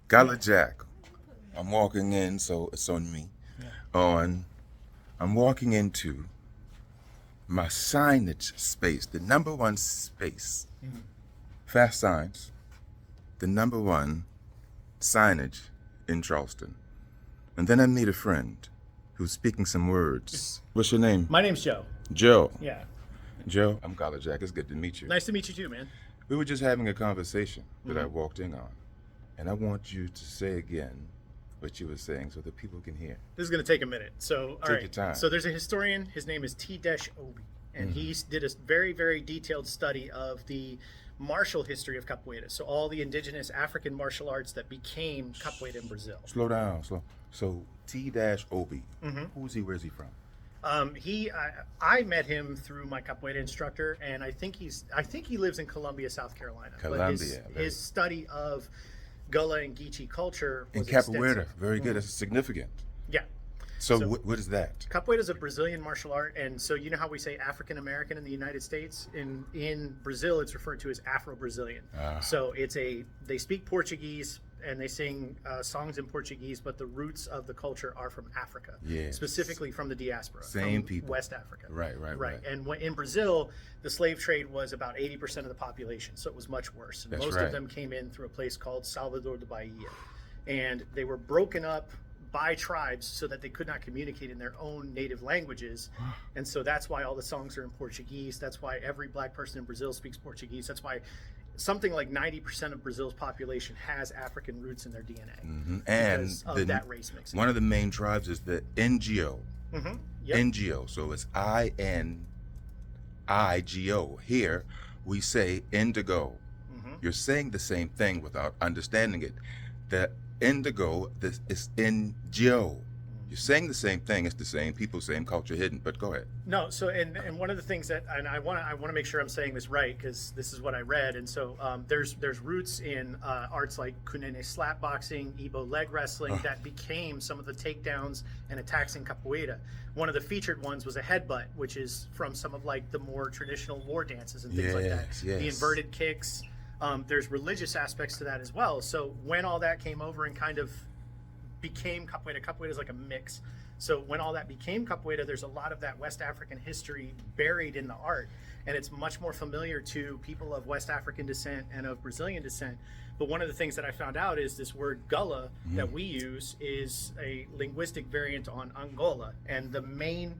Gullah Jack. I'm walking in, so it's on me. I'm walking into my signage space, the number one space. Fast signs, the number one signage in Charleston. And then I meet a friend who's speaking some words. What's your name? My name's Joe. Joe. Yeah. Joe, I'm Gullah Jack. It's good to meet you. Nice to meet you too, man. We were just having a conversation that I walked in on. And I want you to say again what you were saying so that people can hear. This is going to take a minute. So, all right. Take your time. So there's a historian. His name is T-Obi. And he did a very, very detailed study of the martial history of capoeira. So all the indigenous African martial arts that became capoeira in Brazil. Slow down. So T-Obi. Who's he? Where's he from? I met him through my capoeira instructor, and I think he lives in Columbia, South Carolina. Columbia. But his study of Gullah and Geechee culture was In capoeira. extensive. Very good. That's significant. Yeah. So what is that? Capoeira is a Brazilian martial art, and so you know how we say African American in the United States? In Brazil, it's referred to as Afro-Brazilian. So they speak Portuguese and they sing songs in Portuguese, but the roots of the culture are from Africa, specifically from the diaspora, Same from people. West Africa. Right. And in Brazil, the slave trade was about 80% of the population, so it was much worse. And That's most right. of them came in through a place called Salvador de Bahia, and they were broken up by tribes so that they could not communicate in their own native languages. And so that's why all the songs are in Portuguese. That's why every black person in Brazil speaks Portuguese. That's why something like 90% of Brazil's population has African roots in their DNA And because of that race mixing. one of the main tribes is the NGO. Yep. NGO. So it's INIGO. Here we say indigo. You're saying the same thing without understanding it. The indigo, this is NGO. You're saying the same thing. It's the same people, same culture hidden. But go ahead. No, so and one of the things that, and I want to make sure I'm saying this right because this is what I read, and so there's roots in arts like Kunene slap boxing, Igbo leg wrestling that became some of the takedowns and attacks in capoeira. One of the featured ones was a headbutt, which is from some of like the more traditional war dances and things like that. Yes. The inverted kicks. There's religious aspects to that as well. So when all that came over and kind of became capoeira, capoeira is like a mix. So when all that became capoeira, there's a lot of that West African history buried in the art, and it's much more familiar to people of West African descent and of Brazilian descent. But one of the things that I found out is this word Gullah that we use is a linguistic variant on Angola, and the main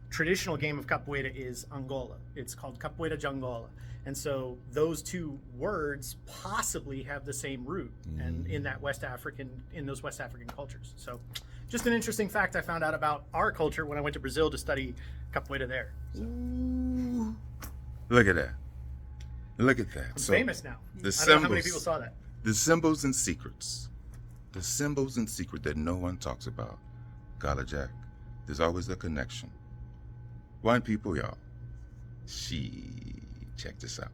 traditional game of capoeira is Angola. It's called capoeira de Angola. And so those two words possibly have the same root and in those West African cultures. So just an interesting fact I found out about our culture when I went to Brazil to study capoeira there. So. Look at that. Look at that. It's famous now. The I don't know how many symbols. people saw that. The symbols and secrets. The symbols and secret that no one talks about. Gullah Jack. There's always a connection. One people, y'all. Check this out.